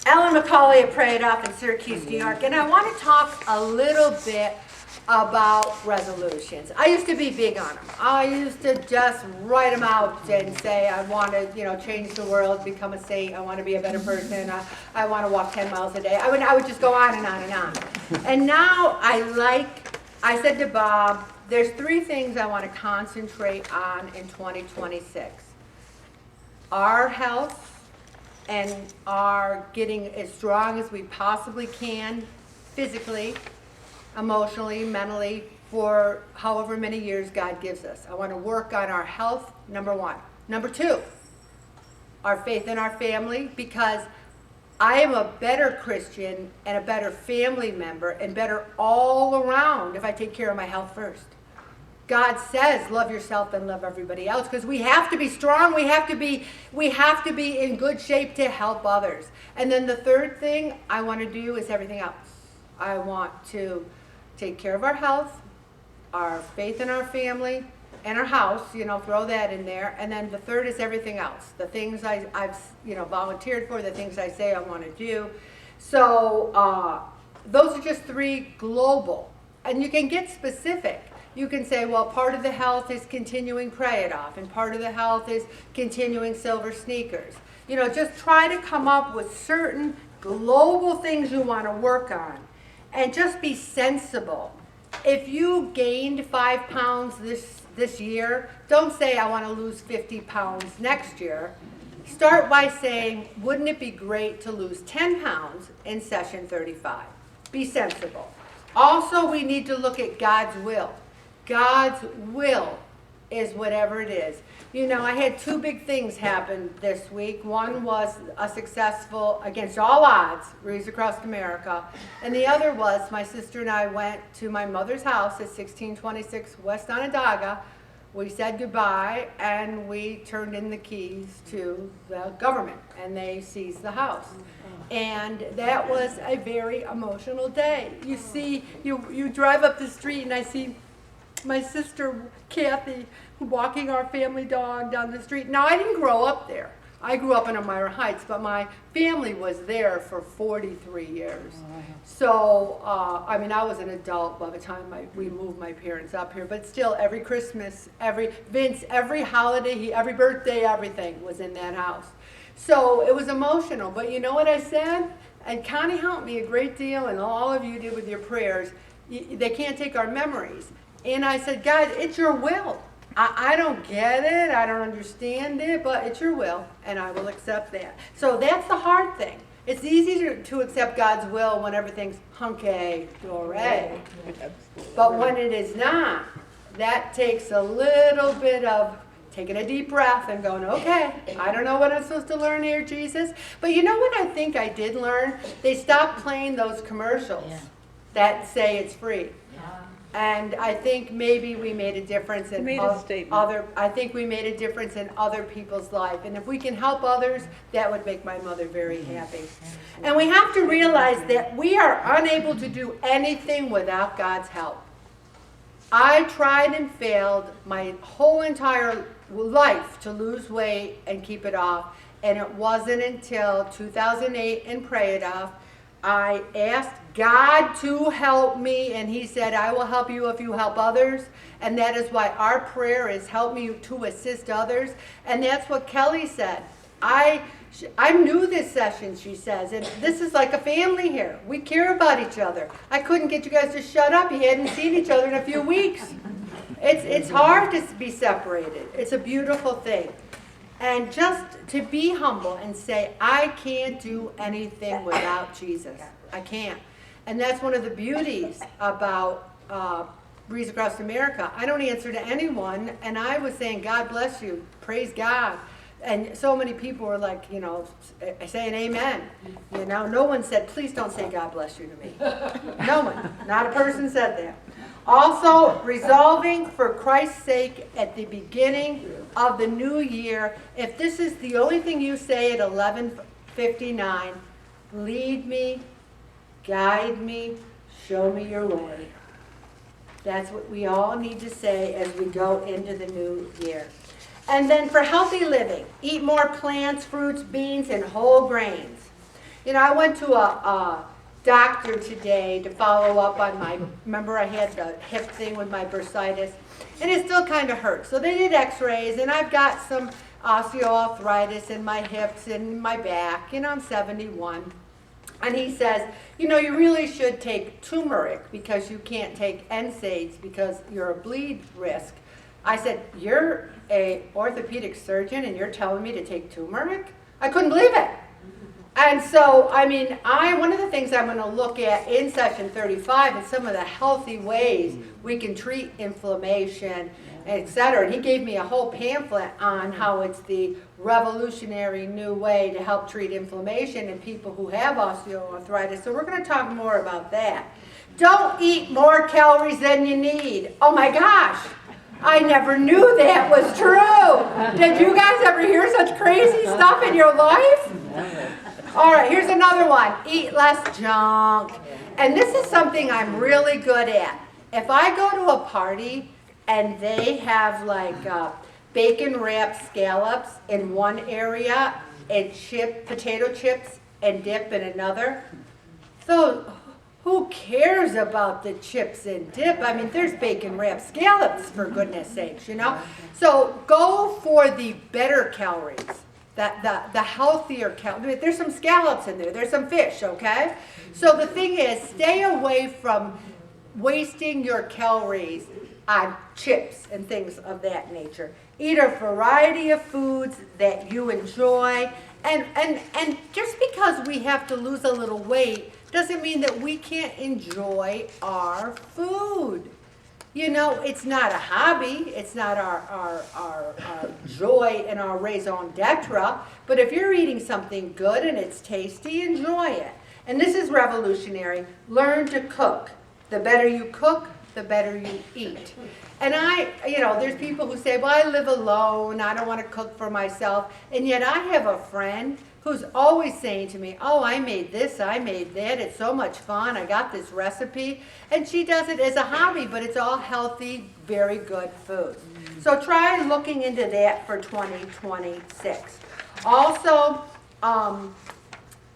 McCauley at Prayed Up in Syracuse, New York, and I want to talk a little bit about resolutions. I used to be big on them. I used to just write them out and say I want to, change the world, become a saint. I want to be a better person. I want to walk 10 miles a day. I would just go on and on and on. And now I said to Bob, there's 3 things I want to concentrate on in 2026. Our health, and are getting as strong as we possibly can physically, emotionally, mentally, for however many years God gives us. I want to work on our health, number 1. Number 2, our faith in our family, because I am a better Christian and a better family member and better all around if I take care of my health first. God says, love yourself and love everybody else, because we have to be strong. We have to be in good shape to help others. And then the 3rd thing I want to do is everything else. I want to take care of our health, our faith in our family, and our house, throw that in there. And then the 3rd is everything else. The things I've volunteered for, the things I say I want to do. So those are just 3 global. And you can get specific. You can say, well, part of the health is continuing Pray It Off, and part of the health is continuing Silver Sneakers. Just try to come up with certain global things you want to work on, and just be sensible. If you gained 5 pounds this year, don't say, I want to lose 50 pounds next year. Start by saying, wouldn't it be great to lose 10 pounds in session 35? Be sensible. Also, we need to look at God's will. God's will is whatever it is. I had 2 big things happen this week. One was a successful, against all odds, Raise Across America. And the other was my sister and I went to my mother's house at 1626 West Onondaga. We said goodbye, and we turned in the keys to the government, and they seized the house. And that was a very emotional day. You see, you drive up the street, and I see my sister Kathy walking our family dog down the street. Now, I didn't grow up there. I grew up in Elmira Heights, but my family was there for 43 years. So, I was an adult by the time we moved my parents up here, but still every Christmas, every holiday, every birthday, everything was in that house. So it was emotional, but you know what I said? And Connie helped me a great deal, and all of you did with your prayers. They can't take our memories. And I said, God, it's your will. I don't get it, I don't understand it, but it's your will, and I will accept that. So that's the hard thing. It's easy to accept God's will when everything's hunky-dory. But when it is not, that takes a little bit of taking a deep breath and going, okay, I don't know what I'm supposed to learn here, Jesus. But you know what I think I did learn? They stopped playing those commercials that say it's free. And I think maybe we made a difference in I think we made a difference in other people's life. And if we can help others, that would make my mother very happy. And we have to realize that we are unable to do anything without God's help. I tried and failed my whole entire life to lose weight and keep it off. And it wasn't until 2008 in Pray It Off, I asked God to help me, and He said, I will help you if you help others. And that is why our prayer is help me to assist others. And that's what Kelly said. I'm new this session, she says, and this is like a family here. We care about each other. I couldn't get you guys to shut up. You hadn't seen each other in a few weeks. It's hard to be separated. It's a beautiful thing. And just to be humble and say, I can't do anything without Jesus. I can't. And that's one of the beauties about Breeze Across America. I don't answer to anyone, and I was saying, God bless you, praise God. And so many people were like, saying amen. No one said, please don't say God bless you to me. No one, not a person said that. Also, resolving for Christ's sake at the beginning of the new year, if this is the only thing you say at 11:59, lead me, guide me, show me your way. That's what we all need to say as we go into the new year. And then for healthy living, eat more plants, fruits, beans, and whole grains. You know, I went to a doctor today to follow up on my, remember I had the hip thing with my bursitis, and it still kind of hurts. So they did x-rays, and I've got some osteoarthritis in my hips and my back. You know, I'm 71. And he says, you know, you really should take turmeric because you can't take NSAIDs because you're a bleed risk. I said, you're a orthopedic surgeon and you're telling me to take turmeric? I couldn't believe it. And so, I mean, one of the things I'm going to look at in session 35 is some of the healthy ways we can treat inflammation, etc. And he gave me a whole pamphlet on how it's the revolutionary new way to help treat inflammation in people who have osteoarthritis. So we're going to talk more about that. Don't eat more calories than you need. Oh my gosh, I never knew that was true. Did you guys ever hear such crazy stuff in your life? All right, here's another one. Eat less junk. And this is something I'm really good at. If I go to a party and they have like bacon wrapped scallops in one area and potato chips and dip in another, so who cares about the chips and dip? I mean, there's bacon wrapped scallops, for goodness sakes, you know? So go for the better calories. The healthier calories. There's some scallops in there. There's some fish, okay? So the thing is, stay away from wasting your calories on chips and things of that nature. Eat a variety of foods that you enjoy. And just because we have to lose a little weight doesn't mean that we can't enjoy our food. You know, it's not a hobby, it's not our joy and our raison d'etre, but if you're eating something good and it's tasty, enjoy it. And this is revolutionary. Learn to cook. The better you cook, the better you eat. And you know, there's people who say, well, I live alone, I don't want to cook for myself, and yet I have a friend who's always saying to me, oh, I made this, I made that, it's so much fun, I got this recipe. And she does it as a hobby, but it's all healthy, very good food. So try looking into that for 2026. Also,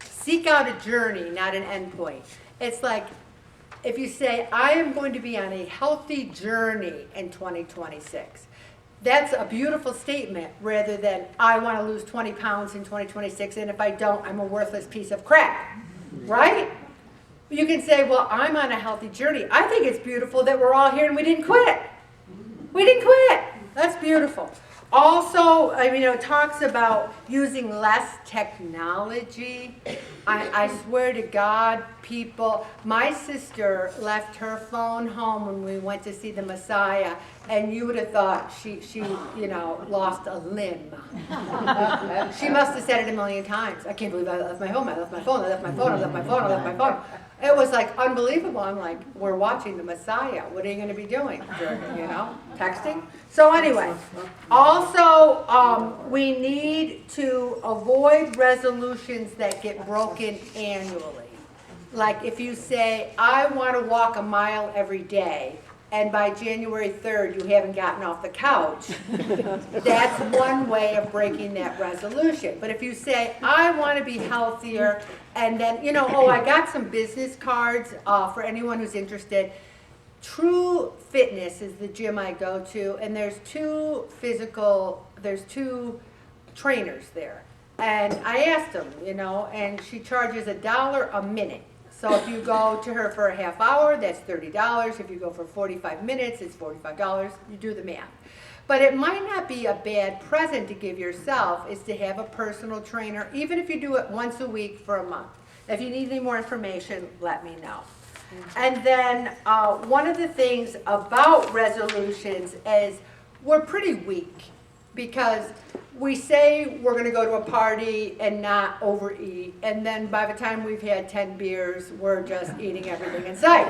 seek out a journey, not an endpoint. It's like, if you say, I am going to be on a healthy journey in 2026, that's a beautiful statement rather than I want to lose 20 pounds in 2026 and if I don't, I'm a worthless piece of crap, right? You can say, well, I'm on a healthy journey. I think it's beautiful that we're all here and we didn't quit. We didn't quit. That's beautiful. Also, I mean, it talks about using less technology. I swear to God, people, my sister left her phone home when we went to see the Messiah, and you would have thought she you know, lost a limb. She must have said it a million times. I can't believe I left my home, I left my phone, I left my phone, I left my phone, I left my phone. It was like unbelievable. I'm like, we're watching the Messiah. What are you going to be doing? You know, texting? So anyway, also we need to avoid resolutions that get broken annually. Like if you say, I want to walk a mile every day, and by January 3rd you haven't gotten off the couch, that's one way of breaking that resolution. But if you say, I want to be healthier, and then, you know, oh, I got some business cards for anyone who's interested. True Fitness is the gym I go to, and there's two trainers there. And I asked them, you know, and she charges $1 a minute. So if you go to her for a half hour, that's $30. If you go for 45 minutes, it's $45. You do the math. But it might not be a bad present to give yourself is to have a personal trainer, even if you do it once a week for a month. If you need any more information, let me know. And then one of the things about resolutions is we're pretty weak because we say we're going to go to a party and not overeat, and then by the time we've had 10 beers, we're just eating everything in sight.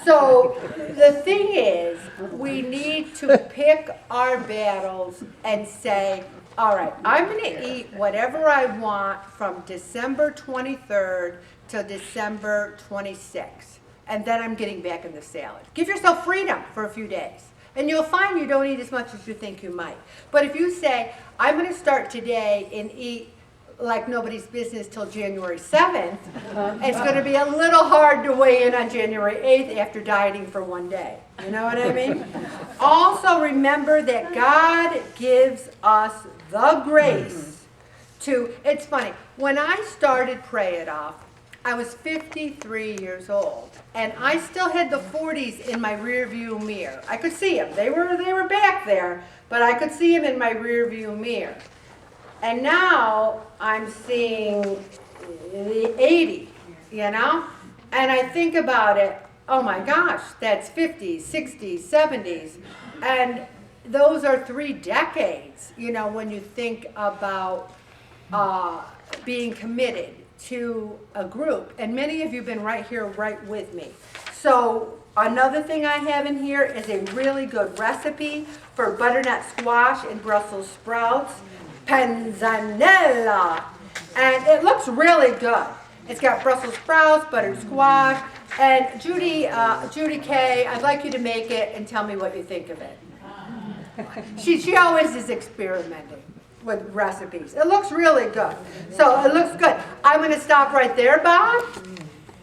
So the thing is, we need to pick our battles and say, all right, I'm going to eat whatever I want from December 23rd to December 26th, and then I'm getting back in the salad. Give yourself freedom for a few days. And you'll find you don't eat as much as you think you might. But if you say, I'm going to start today and eat like nobody's business till January 7th, it's going to be a little hard to weigh in on January 8th after dieting for one day. You know what I mean? Also remember that God gives us the grace to, it's funny, when I started Pray It Off, I was 53 years old, and I still had the 40s in my rear view mirror. I could see them. They were back there, but I could see them in my rear view mirror. And now I'm seeing the 80, you know? And I think about it, oh my gosh, that's 50s, 60s, 70s. And those are 3 decades, you know, when you think about being committed to a group. And many of you have been right here, right with me. So another thing I have in here is a really good recipe for butternut squash and Brussels sprouts. Panzanella, and it looks really good. It's got Brussels sprouts, buttered squash, and Judy K, I'd like you to make it and tell me what you think of it. She always is experimenting with recipes. It looks really good. So it looks good. I'm going to stop right there, Bob.